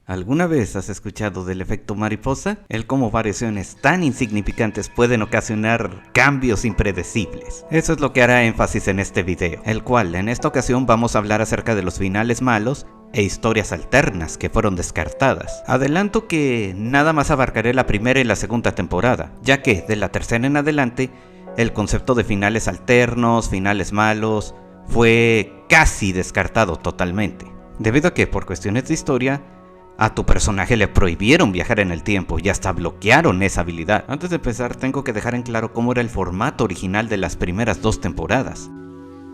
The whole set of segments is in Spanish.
¿Alguna vez has escuchado del efecto mariposa? El cómo variaciones tan insignificantes pueden ocasionar cambios impredecibles. Eso es lo que hará énfasis en este video, el cual en esta ocasión vamos a hablar acerca de los finales malos e historias alternas que fueron descartadas. Adelanto que nada más abarcaré la primera y la segunda temporada, ya que de la tercera en adelante el concepto de finales alternos, finales malos, fue casi descartado totalmente, debido a que por cuestiones de historia a tu personaje le prohibieron viajar en el tiempo y hasta bloquearon esa habilidad. Antes de empezar tengo que dejar en claro cómo era el formato original de las primeras 2 temporadas,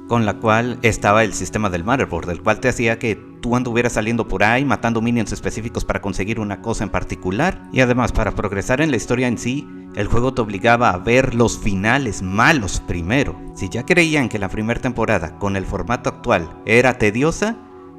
con la cual estaba el sistema del Motherboard, el cual te hacía que tú anduvieras saliendo por ahí matando minions específicos para conseguir una cosa en particular, y además para progresar en la historia en sí, el juego te obligaba a ver los finales malos primero. Si ya creían que la primera temporada con el formato actual era tediosa,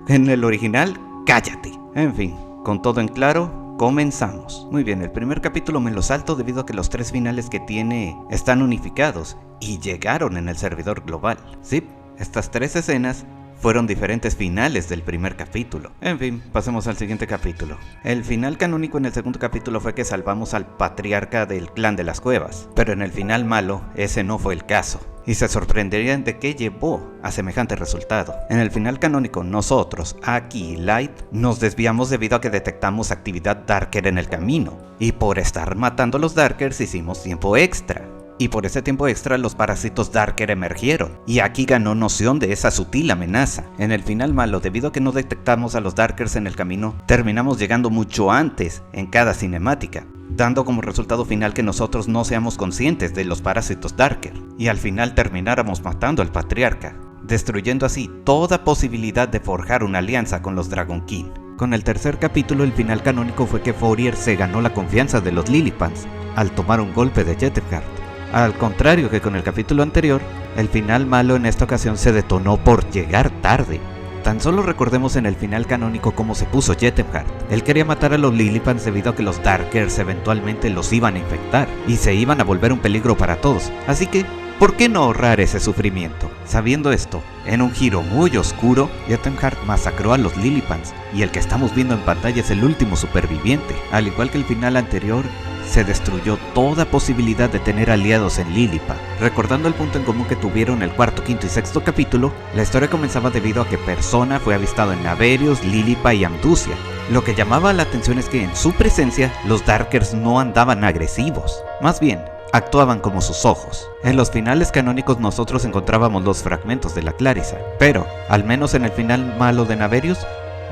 en el original, cállate. En fin, con todo en claro, comenzamos. Muy bien, el primer capítulo me lo salto debido a que los 3 finales que tiene están unificados y llegaron en el servidor global. Sí, estas 3 escenas fueron diferentes finales del primer capítulo. En fin, pasemos al siguiente capítulo. El final canónico en el segundo capítulo fue que salvamos al patriarca del clan de las cuevas, pero en el final malo, ese no fue el caso. Y se sorprenderían de qué llevó a semejante resultado. En el final canónico, nosotros, Aki y Light, nos desviamos debido a que detectamos actividad Darker en el camino. Y por estar matando a los Darkers hicimos tiempo extra. Y por ese tiempo extra los parásitos Darker emergieron, y Aki ganó noción de esa sutil amenaza. En el final malo, debido a que no detectamos a los Darkers en el camino, terminamos llegando mucho antes en cada cinemática, dando como resultado final que nosotros no seamos conscientes de los parásitos Darker, y al final termináramos matando al patriarca, destruyendo así toda posibilidad de forjar una alianza con los Dragon King. Con el tercer capítulo, el final canónico fue que Fourier se ganó la confianza de los Lillipants al tomar un golpe de Jettemhart. Al contrario que con el capítulo anterior, el final malo en esta ocasión se detonó por llegar tarde. Tan solo recordemos en el final canónico cómo se puso Jettemhart. Él quería matar a los Lillipants debido a que los Darkers eventualmente los iban a infectar y se iban a volver un peligro para todos. Así que, ¿por qué no ahorrar ese sufrimiento? Sabiendo esto, en un giro muy oscuro, Jettemhart masacró a los Lillipants y el que estamos viendo en pantalla es el último superviviente. Al igual que el final anterior, se destruyó toda posibilidad de tener aliados en Lillipa. Recordando el punto en común que tuvieron el cuarto, quinto y sexto capítulo, la historia comenzaba debido a que Persona fue avistado en Naverius, Lillipa y Amdusia. Lo que llamaba la atención es que en su presencia los Darkers no andaban agresivos, más bien actuaban como sus ojos. En los finales canónicos nosotros encontrábamos los fragmentos de la Clarissa, pero al menos en el final malo de Naverius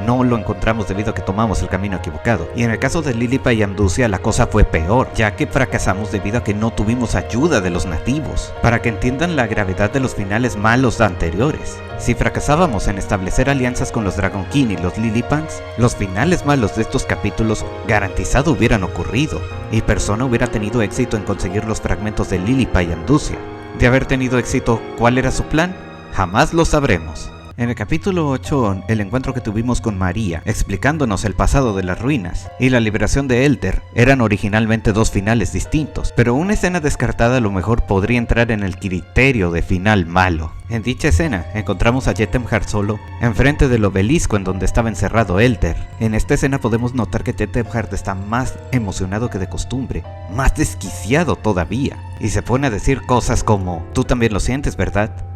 no lo encontramos debido a que tomamos el camino equivocado. Y en el caso de Lillipa y Amdusia la cosa fue peor, ya que fracasamos debido a que no tuvimos ayuda de los nativos. Para que entiendan la gravedad de los finales malos anteriores, si fracasábamos en establecer alianzas con los Dragon King y los Lillipants, los finales malos de estos capítulos garantizado hubieran ocurrido, y Persona hubiera tenido éxito en conseguir los fragmentos de Lillipa y Amdusia. De haber tenido éxito, ¿cuál era su plan? Jamás lo sabremos. En el capítulo 8, el encuentro que tuvimos con María, explicándonos el pasado de las ruinas, y la liberación de Elder, eran originalmente 2 finales distintos, pero una escena descartada a lo mejor podría entrar en el criterio de final malo. En dicha escena, encontramos a Jettemhart solo, enfrente del obelisco en donde estaba encerrado Elder. En esta escena podemos notar que Jettemhart está más emocionado que de costumbre, más desquiciado todavía, y se pone a decir cosas como: "Tú también lo sientes, ¿verdad?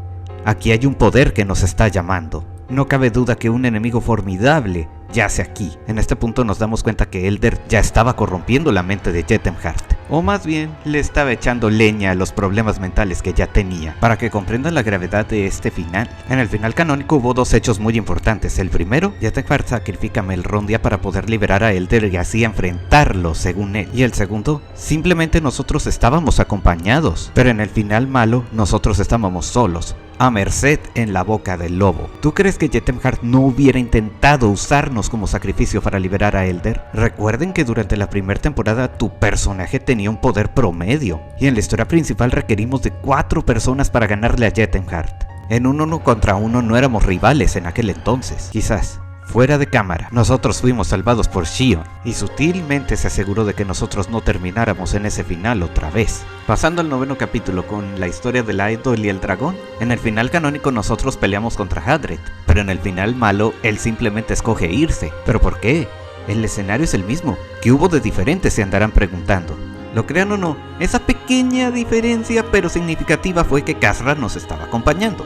Aquí hay un poder que nos está llamando. No cabe duda que un enemigo formidable yace aquí". En este punto nos damos cuenta que Elder ya estaba corrompiendo la mente de Jettemhart, o más bien le estaba echando leña a los problemas mentales que ya tenía. Para que comprendan la gravedad de este final, en el final canónico hubo 2 hechos muy importantes. El primero, Jettemhart sacrifica a Melrondia para poder liberar a Elder y así enfrentarlo según él. Y el segundo, simplemente nosotros estábamos acompañados, pero en el final malo nosotros estábamos solos, a merced en la boca del lobo. ¿Tú crees que Jettemhart no hubiera intentado usarnos como sacrificio para liberar a Elder? Recuerden que durante la primera temporada tu personaje tenía un poder promedio, y en la historia principal requerimos de 4 personas para ganarle a Jettemhart. En un 1 contra 1 no éramos rivales en aquel entonces. Quizás fuera de cámara, nosotros fuimos salvados por Shion, y sutilmente se aseguró de que nosotros no termináramos en ese final otra vez. Pasando al 9º capítulo con la historia del Idol y el dragón, en el final canónico nosotros peleamos contra Hadred, pero en el final malo él simplemente escoge irse. ¿Pero por qué? el escenario es el mismo. ¿Qué hubo de diferente?, se andarán preguntando. Lo crean o no, esa pequeña diferencia pero significativa fue que Kazra nos estaba acompañando.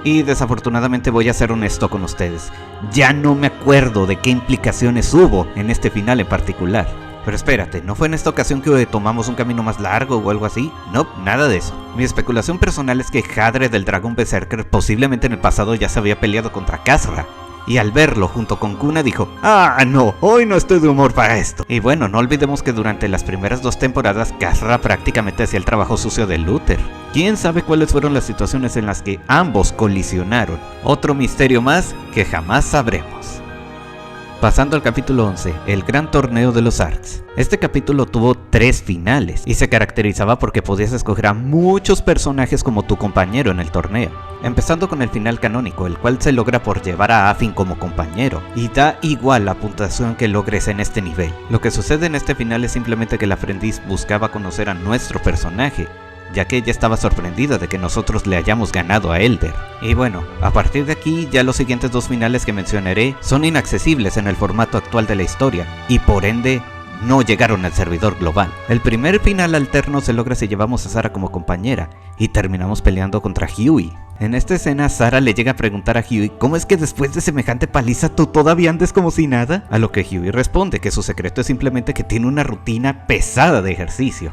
Y desafortunadamente voy a ser honesto con ustedes, ya no me acuerdo de qué implicaciones hubo en este final en particular. Pero espérate, ¿no fue en esta ocasión que tomamos un camino más largo o algo así? No, nada de eso. Mi especulación personal es que Hadre del dragón Berserker posiblemente en el pasado ya se había peleado contra Kazra. Y al verlo junto con Kuna dijo, ¡ah, no! Hoy no estoy de humor para esto. Y bueno, no olvidemos que durante las primeras 2 temporadas Kazra prácticamente hacía el trabajo sucio de Luther. ¿Quién sabe cuáles fueron las situaciones en las que ambos colisionaron? Otro misterio más que jamás sabremos. Pasando al capítulo 11, el gran torneo de los Arcs. Este capítulo tuvo 3 finales y se caracterizaba porque podías escoger a muchos personajes como tu compañero en el torneo. Empezando con el final canónico, el cual se logra por llevar a Afin como compañero, y da igual la puntuación que logres en este nivel. Lo que sucede en este final es simplemente que el aprendiz buscaba conocer a nuestro personaje, ya que ella estaba sorprendida de que nosotros le hayamos ganado a Elder. Y bueno, a partir de aquí ya los siguientes 2 finales que mencionaré son inaccesibles en el formato actual de la historia, y por ende no llegaron al servidor global. El primer final alterno se logra si llevamos a Sara como compañera, y terminamos peleando contra Huey. En esta escena, Sara le llega a preguntar a Huey ¿cómo es que después de semejante paliza tú todavía andes como si nada? A lo que Huey responde que su secreto es simplemente que tiene una rutina pesada de ejercicio.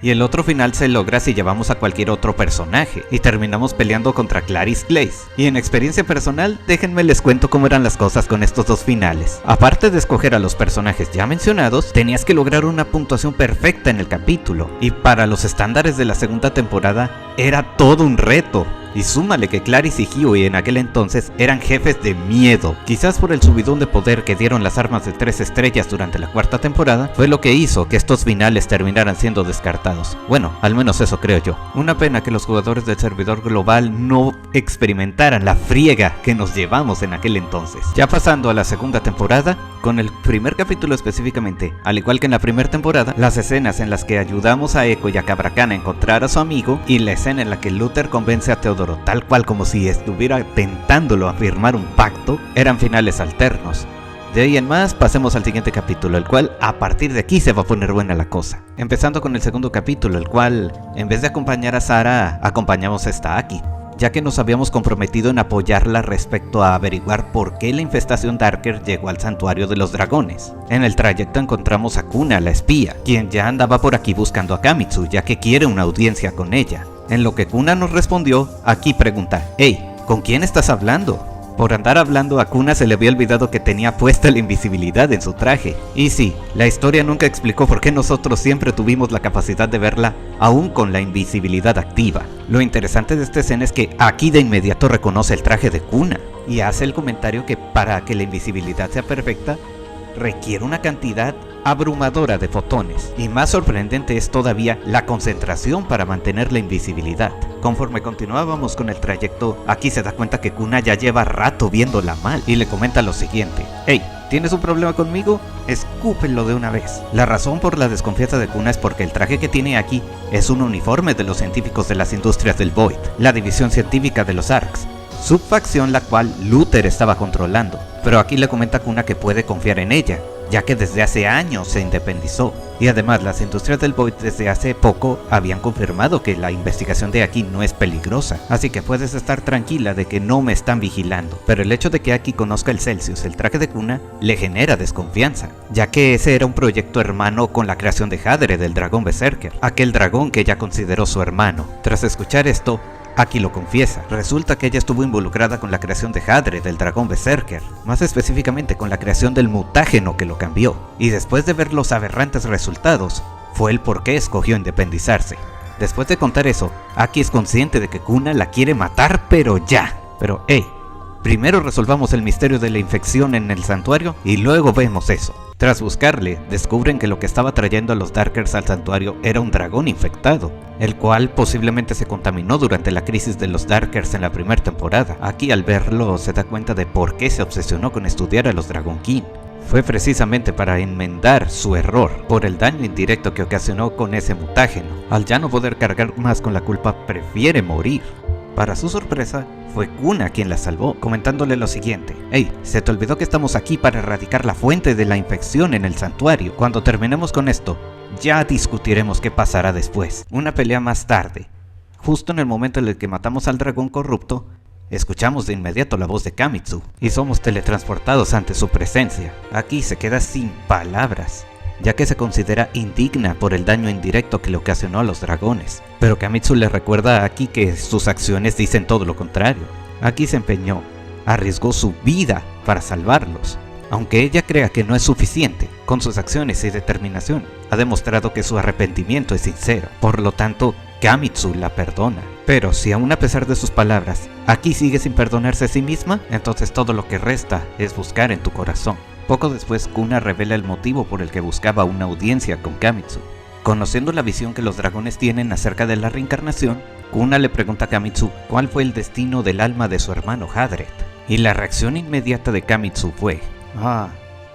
Y el otro final se logra si llevamos a cualquier otro personaje, y terminamos peleando contra Clarice Glaze. Y en experiencia personal, déjenme les cuento cómo eran las cosas con estos 2 finales. Aparte de escoger a los personajes ya mencionados, tenías que lograr una puntuación perfecta en el capítulo, y para los estándares de la segunda temporada, era todo un reto. Y súmale que Clarice y Huey en aquel entonces eran jefes de miedo. Quizás por el subidón de poder que dieron las armas de 3 estrellas durante la 4ª temporada, fue lo que hizo que estos finales terminaran siendo descartados. Bueno, al menos eso creo yo. Una pena que los jugadores del servidor global no experimentaran la friega que nos llevamos en aquel entonces. Ya pasando a la 2ª temporada, con el primer capítulo específicamente, al igual que en la 1ª temporada, las escenas en las que ayudamos a Echo y a Cavrakhan a encontrar a su amigo, y la escena en la que Luther convence a Teodoro tal cual como si estuviera tentándolo a firmar un pacto, eran finales alternos. De ahí en más, pasemos al siguiente capítulo, el cual a partir de aquí se va a poner buena la cosa. Empezando con el segundo capítulo, el cual, en vez de acompañar a Sara, acompañamos a esta Aki, ya que nos habíamos comprometido en apoyarla respecto a averiguar por qué la infestación Darker llegó al santuario de los dragones. En el trayecto encontramos a Kuna, la espía, quien ya andaba por aquí buscando a Kamitsu, ya que quiere una audiencia con ella. En lo que Kuna nos respondió, Aki pregunta, «Hey, ¿con quién estás hablando?». Por andar hablando a Kuna se le había olvidado que tenía puesta la invisibilidad en su traje. Y sí, la historia nunca explicó por qué nosotros siempre tuvimos la capacidad de verla aún con la invisibilidad activa. Lo interesante de esta escena es que Aki de inmediato reconoce el traje de Kuna y hace el comentario que para que la invisibilidad sea perfecta requiere una cantidad abrumadora de fotones, y más sorprendente es todavía la concentración para mantener la invisibilidad. Conforme continuábamos con el trayecto, Aki se da cuenta que Kuna ya lleva rato viéndola mal y le comenta lo siguiente: «Hey, ¿tienes un problema conmigo? Escúpenlo de una vez». La razón por la desconfianza de Kuna es porque el traje que tiene Aki es un uniforme de los científicos de las industrias del Void, la división científica de los Arcs, subfacción la cual Luther estaba controlando. Pero aquí le comenta a Kuna que puede confiar en ella, ya que desde hace años se independizó. Y además las industrias del Void desde hace poco habían confirmado que la investigación de Aki no es peligrosa, así que puedes estar tranquila de que no me están vigilando. Pero el hecho de que Aki conozca el Celsius, el traje de Kuna, le genera desconfianza, ya que ese era un proyecto hermano con la creación de Hadre del dragón Berserker, aquel dragón que ella consideró su hermano. Tras escuchar esto, Aki lo confiesa. Resulta que ella estuvo involucrada con la creación de Hadre del dragón Berserker, más específicamente con la creación del mutágeno que lo cambió, y después de ver los aberrantes resultados, fue el por qué escogió independizarse. Después de contar eso, Aki es consciente de que Kuna la quiere matar pero ya. Pero hey, primero resolvamos el misterio de la infección en el santuario y luego vemos eso. Tras buscarle, descubren que lo que estaba trayendo a los Darkers al santuario era un dragón infectado, el cual posiblemente se contaminó durante la crisis de los Darkers en la 1ª temporada. Aquí al verlo se da cuenta de por qué se obsesionó con estudiar a los Dragon King. Fue precisamente para enmendar su error por el daño indirecto que ocasionó con ese mutágeno. Al ya no poder cargar más con la culpa, prefiere morir. Para su sorpresa, fue Kuna quien la salvó, comentándole lo siguiente: «Hey, se te olvidó que estamos aquí para erradicar la fuente de la infección en el santuario. Cuando terminemos con esto, ya discutiremos qué pasará después». Una pelea más tarde, justo en el momento en el que matamos al dragón corrupto, escuchamos de inmediato la voz de Kamitsu y somos teletransportados ante su presencia. Aquí se queda sin palabras, ya que se considera indigna por el daño indirecto que le ocasionó a los dragones. Pero Kamitsu le recuerda a Aki que sus acciones dicen todo lo contrario. Aki se empeñó, arriesgó su vida para salvarlos. Aunque ella crea que no es suficiente, con sus acciones y determinación, ha demostrado que su arrepentimiento es sincero. Por lo tanto, Kamitsu la perdona. Pero si aún a pesar de sus palabras, Aki sigue sin perdonarse a sí misma, entonces todo lo que resta es buscar en tu corazón. Poco después, Kuna revela el motivo por el que buscaba una audiencia con Kamitsu. Conociendo la visión que los dragones tienen acerca de la reencarnación, Kuna le pregunta a Kamitsu cuál fue el destino del alma de su hermano Hadred. Y la reacción inmediata de Kamitsu fue: «Ah,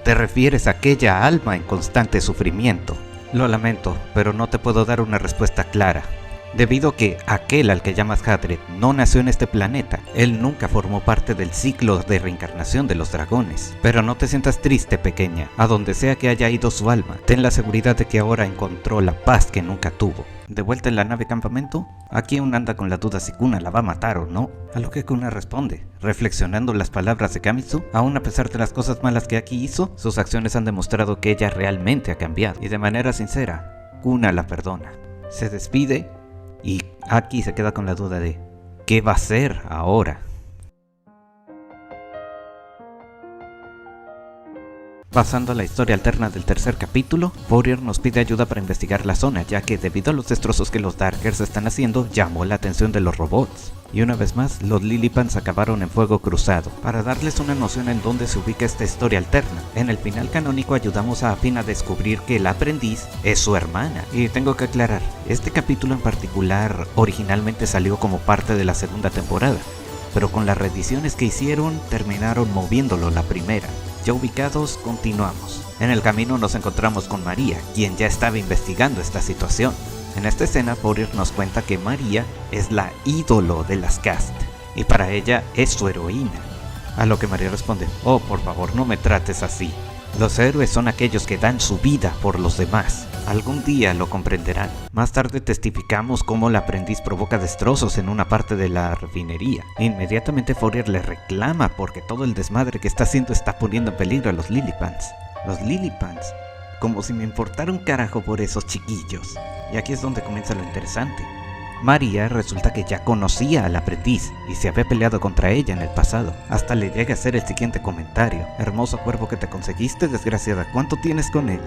te refieres a aquella alma en constante sufrimiento. Lo lamento, pero no te puedo dar una respuesta clara. Debido a que aquel al que llamas Hadred no nació en este planeta, él nunca formó parte del ciclo de reencarnación de los dragones. Pero no te sientas triste, pequeña. A donde sea que haya ido su alma, ten la seguridad de que ahora encontró la paz que nunca tuvo». De vuelta en la nave campamento, Aki aún anda con la duda si Kuna la va a matar o no, a lo que Kuna responde, reflexionando las palabras de Kamitsu: «Aún a pesar de las cosas malas que Aki hizo, sus acciones han demostrado que ella realmente ha cambiado, y de manera sincera, Kuna la perdona». Se despide y Aki se queda con la duda de ¿qué va a hacer ahora? Pasando a la historia alterna del tercer capítulo, Fourier nos pide ayuda para investigar la zona, ya que debido a los destrozos que los Darkers están haciendo, llamó la atención de los robots. Y una vez más, los Lillipants acabaron en fuego cruzado. Para darles una noción en dónde se ubica esta historia alterna, en el final canónico ayudamos a Affin a descubrir que el aprendiz es su hermana. Y tengo que aclarar, este capítulo en particular originalmente salió como parte de la segunda temporada, pero con las reediciones que hicieron terminaron moviéndolo la primera. Ya ubicados, continuamos. En el camino nos encontramos con María, quien ya estaba investigando esta situación. En esta escena, Fourier nos cuenta que María es la ídolo de las Cast, y para ella es su heroína. A lo que María responde: «Oh, por favor, no me trates así. Los héroes son aquellos que dan su vida por los demás. Algún día lo comprenderán». Más tarde testificamos cómo el aprendiz provoca destrozos en una parte de la refinería. Inmediatamente Fourier le reclama porque todo el desmadre que está haciendo está poniendo en peligro a los Lillipants. Los Lillipants, como si me importara un carajo por esos chiquillos. Y aquí es donde comienza lo interesante. María resulta que ya conocía al aprendiz y se había peleado contra ella en el pasado. Hasta le llega a hacer el siguiente comentario: «Hermoso cuervo que te conseguiste, desgraciada, ¿cuánto tienes con él?».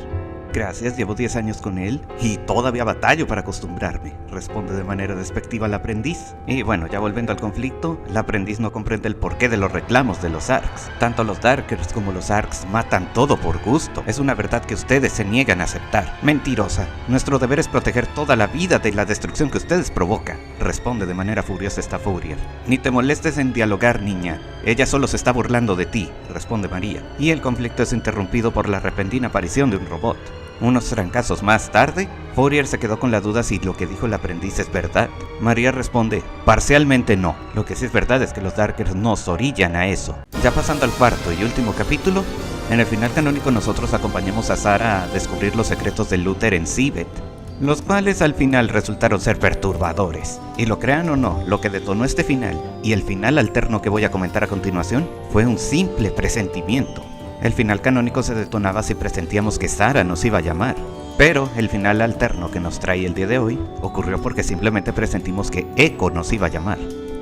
«Gracias, llevo 10 años con él y todavía batallo para acostumbrarme», responde de manera despectiva el aprendiz. Y bueno, ya volviendo al conflicto, el aprendiz no comprende el porqué de los reclamos de los Arcs. Tanto los Darkers como los Arcs matan todo por gusto. Es una verdad que ustedes se niegan a aceptar. «Mentirosa, nuestro deber es proteger toda la vida de la destrucción que ustedes provocan», responde de manera furiosa esta Fourier. «Ni te molestes en dialogar, niña. Ella solo se está burlando de ti», responde María. Y el conflicto es interrumpido por la repentina aparición de un robot. Unos trancazos más tarde, Fourier se quedó con la duda si lo que dijo el aprendiz es verdad. María responde: «Parcialmente no. Lo que sí es verdad es que los Darkers nos orillan a eso». Ya pasando al cuarto y último capítulo, en el final canónico nosotros acompañamos a Sarah a descubrir los secretos de Luther en Civet, los cuales al final resultaron ser perturbadores. Y lo crean o no, lo que detonó este final y el final alterno que voy a comentar a continuación fue un simple presentimiento. El final canónico se detonaba si presentíamos que Sarah nos iba a llamar, pero el final alterno que nos trae el día de hoy ocurrió porque simplemente presentimos que Echo nos iba a llamar.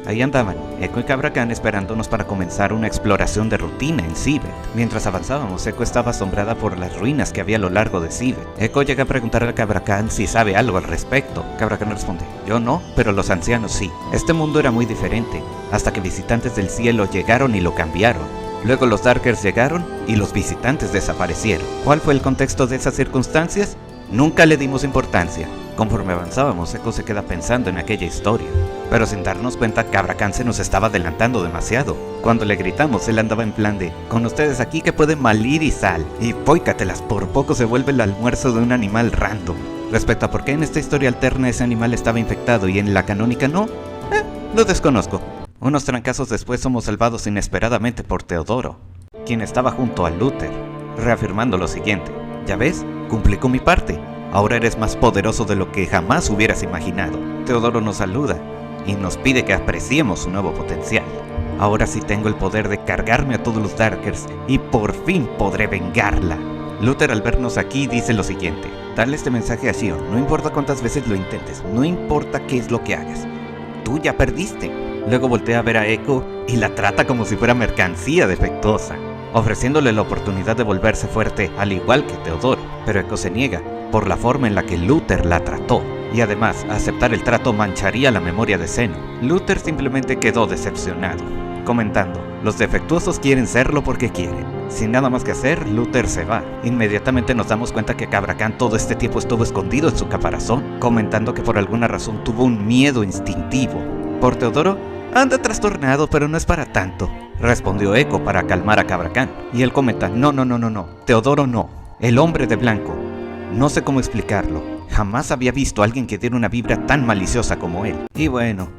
Ahí andaban, Echo y Cobra Khan esperándonos para comenzar una exploración de rutina en Civet. Mientras avanzábamos, Echo estaba asombrada por las ruinas que había a lo largo de Civet. Echo llega a preguntar a Cobra Khan si sabe algo al respecto. Cobra Khan responde: «Yo no, pero los ancianos sí. Este mundo era muy diferente, hasta que visitantes del cielo llegaron y lo cambiaron. Luego los Darkers llegaron y los visitantes desaparecieron. ¿Cuál fue el contexto de esas circunstancias? Nunca le dimos importancia». Conforme avanzábamos, Echo se queda pensando en aquella historia. Pero sin darnos cuenta, Cobra Khan se nos estaba adelantando demasiado. Cuando le gritamos, él andaba en plan de: «Con ustedes aquí que pueden malir y sal». Y póicatelas, por poco se vuelve el almuerzo de un animal random. Respecto a por qué en esta historia alterna ese animal estaba infectado y en la canónica no, Lo desconozco. Unos trancazos después somos salvados inesperadamente por Teodoro, quien estaba junto a Luther, reafirmando lo siguiente: ya ves, cumplí con mi parte. Ahora eres más poderoso de lo que jamás hubieras imaginado. Teodoro nos saluda y nos pide que apreciemos su nuevo potencial. Ahora sí tengo el poder de cargarme a todos los Darkers y por fin podré vengarla. Luther, al vernos aquí, dice lo siguiente: darle este mensaje a Xion, no importa cuántas veces lo intentes, no importa qué es lo que hagas, tú ya perdiste. Luego voltea a ver a Echo y la trata como si fuera mercancía defectuosa, ofreciéndole la oportunidad de volverse fuerte al igual que Teodoro, pero Echo se niega por la forma en la que Luther la trató, y además aceptar el trato mancharía la memoria de Zeno. Luther simplemente quedó decepcionado, comentando: los defectuosos quieren serlo porque quieren. Sin nada más que hacer, Luther se va. Inmediatamente nos damos cuenta que Cobra Khan todo este tiempo estuvo escondido en su caparazón, comentando que por alguna razón tuvo un miedo instintivo. Por Teodoro, anda trastornado, pero no es para tanto, respondió Echo para calmar a Cobra Khan. Y él comenta: no, Teodoro no, el hombre de blanco. No sé cómo explicarlo, jamás había visto a alguien que diera una vibra tan maliciosa como él. Y bueno,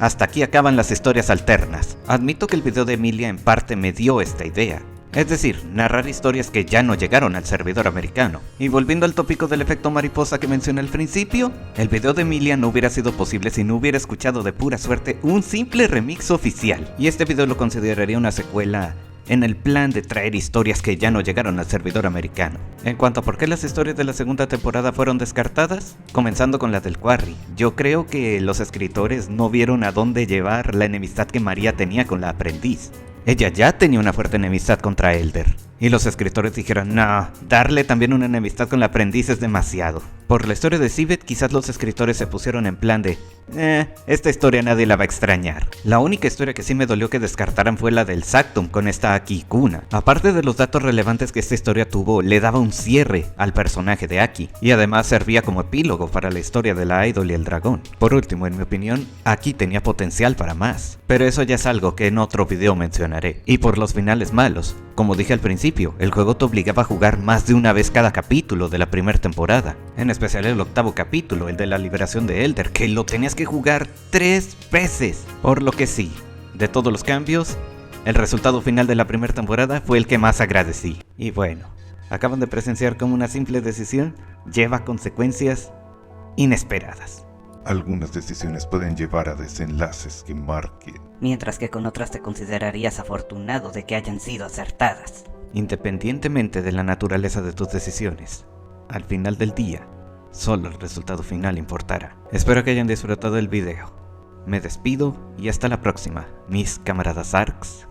hasta aquí acaban las historias alternas. Admito que el video de Emilia en parte me dio esta idea, es decir, narrar historias que ya no llegaron al servidor americano. Y volviendo al tópico del efecto mariposa que mencioné al principio, el video de Emilia no hubiera sido posible si no hubiera escuchado de pura suerte un simple remix oficial. Y este video lo consideraría una secuela en el plan de traer historias que ya no llegaron al servidor americano. En cuanto a por qué las historias de la segunda temporada fueron descartadas, comenzando con la del Quarry, yo creo que los escritores no vieron a dónde llevar la enemistad que María tenía con la aprendiz. Ella ya tenía una fuerte enemistad contra Elder, y los escritores dijeron: no, darle también una enemistad con la aprendiz es demasiado. Por la historia de Siveth, quizás los escritores se pusieron en plan de esta historia nadie la va a extrañar. La única historia que sí me dolió que descartaran fue la del Sanctum con esta Aki Kuna. Aparte de los datos relevantes que esta historia tuvo, le daba un cierre al personaje de Aki, y además servía como epílogo para la historia de la Idol y el dragón. Por último, en mi opinión, Aki tenía potencial para más, pero eso ya es algo que en otro video mencionaré. Y por los finales malos, como dije al principio, el juego te obligaba a jugar más de una vez cada capítulo de la primera temporada, en especial el octavo capítulo, el de la liberación de Elder, que lo tenías que jugar 3 veces. Por lo que sí, de todos los cambios, el resultado final de la primera temporada fue el que más agradecí. Y bueno, acaban de presenciar cómo una simple decisión lleva consecuencias inesperadas. Algunas decisiones pueden llevar a desenlaces que marquen, mientras que con otras te considerarías afortunado de que hayan sido acertadas. Independientemente de la naturaleza de tus decisiones, al final del día, solo el resultado final importará. Espero que hayan disfrutado el video. Me despido y hasta la próxima, mis camaradas ARKs.